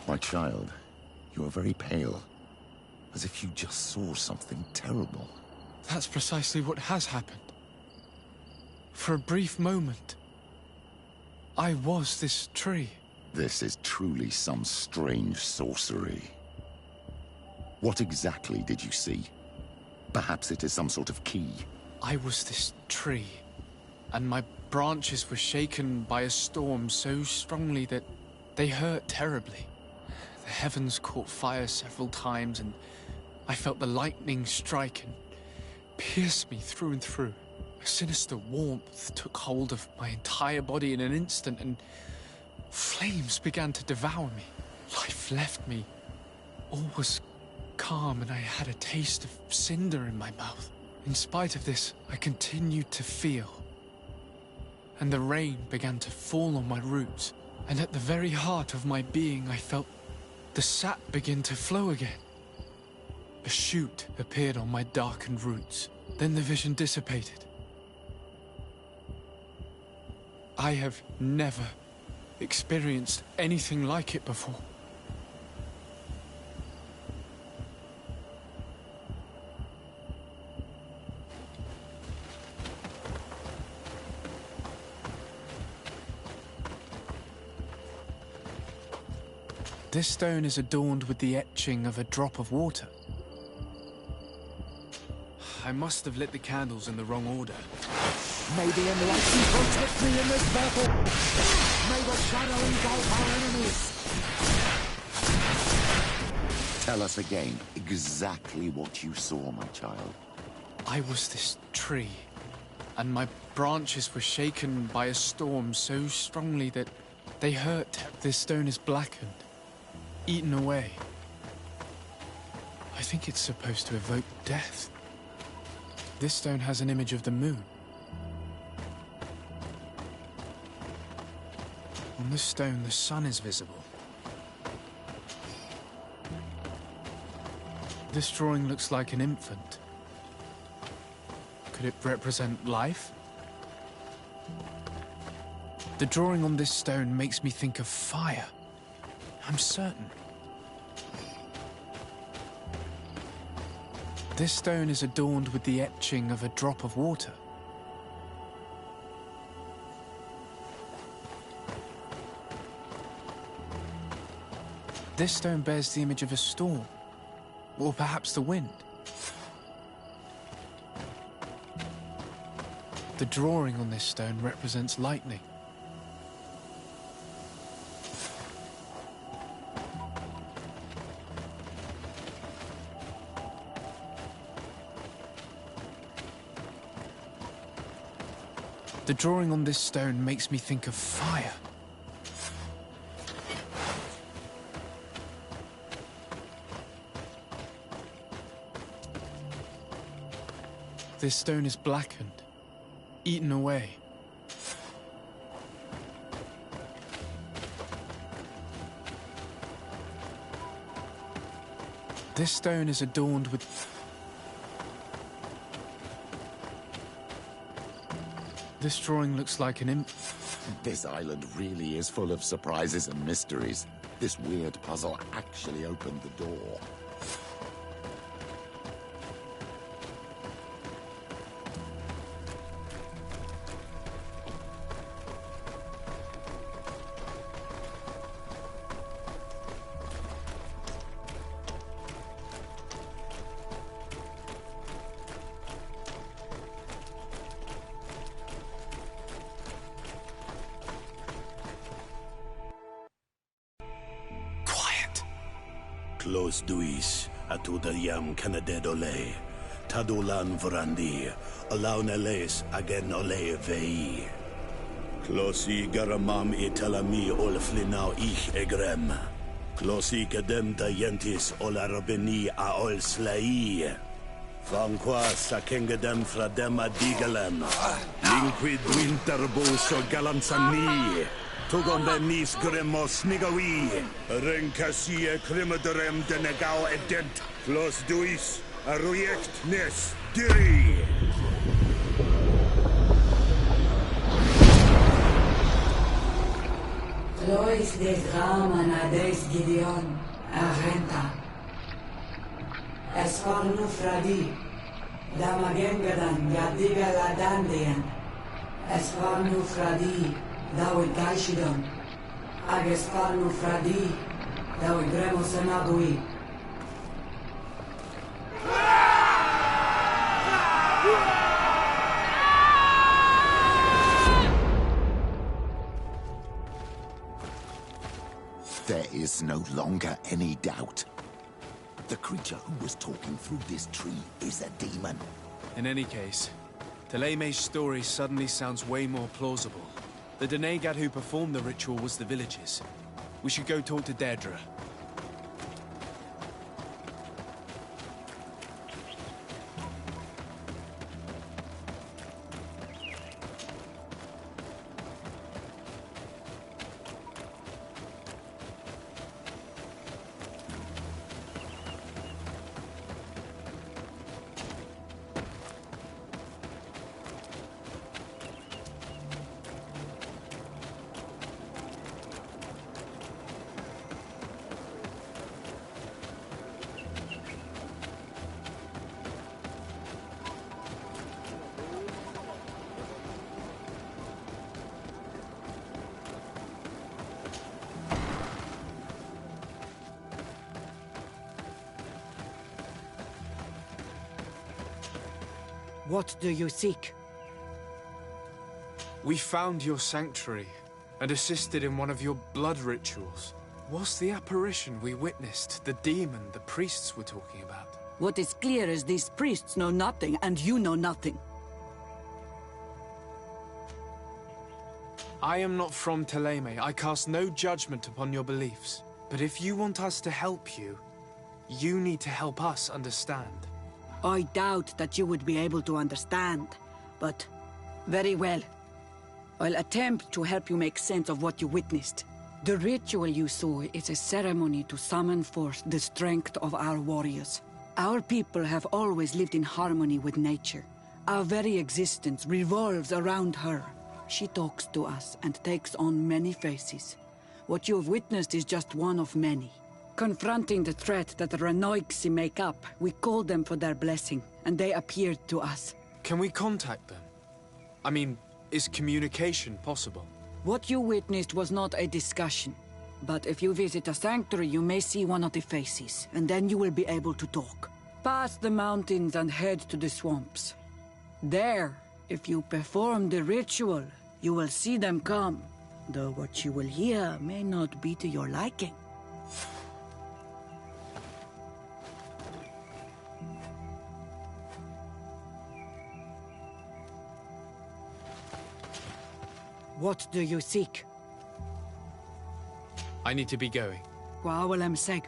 My child, you are very pale, as if you just saw something terrible. That's precisely what has happened. For a brief moment, I was this tree. This is truly some strange sorcery. What exactly did you see? Perhaps it is some sort of key. I was this tree, and my branches were shaken by a storm so strongly that they hurt terribly. The heavens caught fire several times, and I felt the lightning strike and pierce me through and through. A sinister warmth took hold of my entire body in an instant, and flames began to devour me. Life left me. All was calm, and I had a taste of cinder in my mouth. In spite of this, I continued to feel. And the rain began to fall on my roots, and at the very heart of my being, I felt the sap begin to flow again. A shoot appeared on my darkened roots. Then the vision dissipated. I have never experienced anything like it before. This stone is adorned with the etching of a drop of water. I must have lit the candles in the wrong order. May the enlightened protect me in this battle! May the shadow engulf our enemies! Tell us again exactly what you saw, my child. I was this tree, and my branches were shaken by a storm so strongly that they hurt. This stone is blackened, eaten away. I think it's supposed to evoke death. This stone has an image of the moon. On this stone, the sun is visible. This drawing looks like an infant. Could it represent life? The drawing on this stone makes me think of fire. I'm certain. This stone is adorned with the etching of a drop of water. This stone bears the image of a storm, or perhaps the wind. The drawing on this stone represents lightning. The drawing on this stone makes me think of fire. This stone is blackened, eaten away. This stone is adorned with... This drawing looks like an imp... This island really is full of surprises and mysteries. This weird puzzle actually opened the door. Close duis, atuda yam canadedole, tadulan vrandi, alaunales agen ole vei. Closi garamam italami olflinau ich egrem. Closi kadem dayentis olarabeni a ol slai. Vanqua sakengedem fradem adigalem. Linquid winterbuso galanzani. Tugombenis gremos nigawi. Rencasie crimaderem denegao edent. Clos duis, arruiect nes diri. Lois des Raman ades Gideon, Argenta. Escornu fradi, Damagengadan, Yadiga la Dandian. Escornu fradi, Dawi Gaishidon. Agescornu fradi, Dawi Gremos Anabui. There is no longer any doubt. The creature who was talking through this tree is a demon. In any case, Teleme's story suddenly sounds way more plausible. The Denegad who performed the ritual was the villagers. We should go talk to Deirdre. What do you seek? We found your sanctuary and assisted in one of your blood rituals. Was the apparition we witnessed the demon the priests were talking about? What is clear is these priests know nothing, and you know nothing. I am not from Teleme. I cast no judgment upon your beliefs. But if you want us to help you, you need to help us understand. I doubt that you would be able to understand, but very well. I'll attempt to help you make sense of what you witnessed. The ritual you saw is a ceremony to summon forth the strength of our warriors. Our people have always lived in harmony with nature. Our very existence revolves around her. She talks to us and takes on many faces. What you have witnessed is just one of many. Confronting the threat that the Renoixi make up, we called them for their blessing, and they appeared to us. Can we contact them? I mean, is communication possible? What you witnessed was not a discussion. But if you visit a sanctuary, you may see one of the faces, and then you will be able to talk. Pass the mountains and head to the swamps. There, if you perform the ritual, you will see them come, though what you will hear may not be to your liking. What do you seek? I need to be going. Kwawalem seg.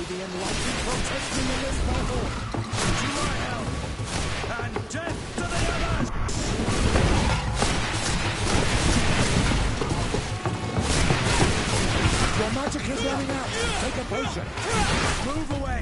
The enlightened protect me in this battle! To my help! And death to the others! Your magic is running out! Take a potion! Move away!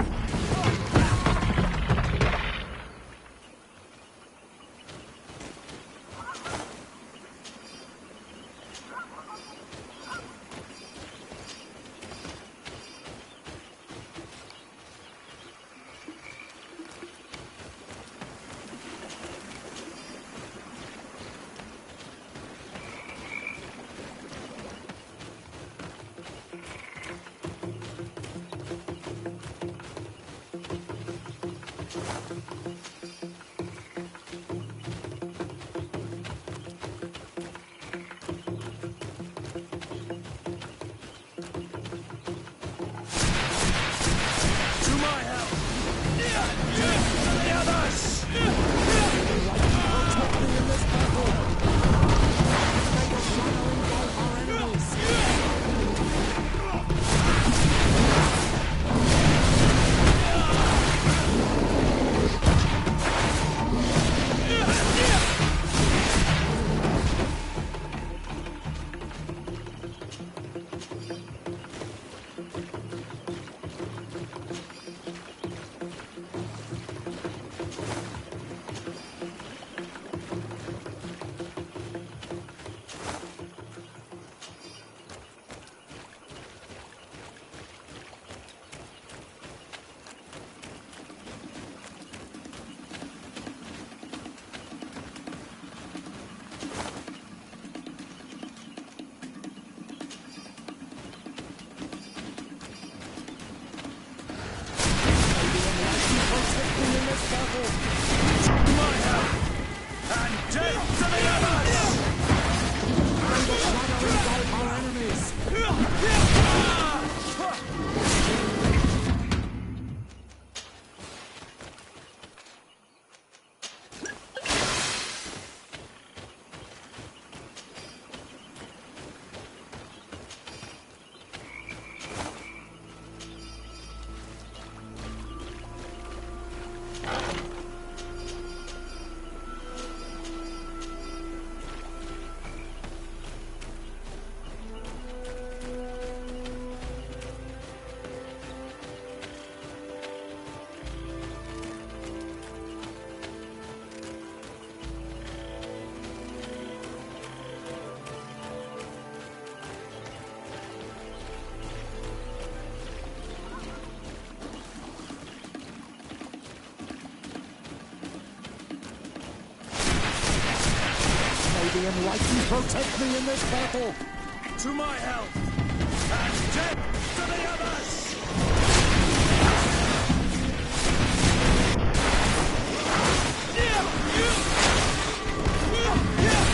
protect me in this battle. To my help, and death to the others! Yeah!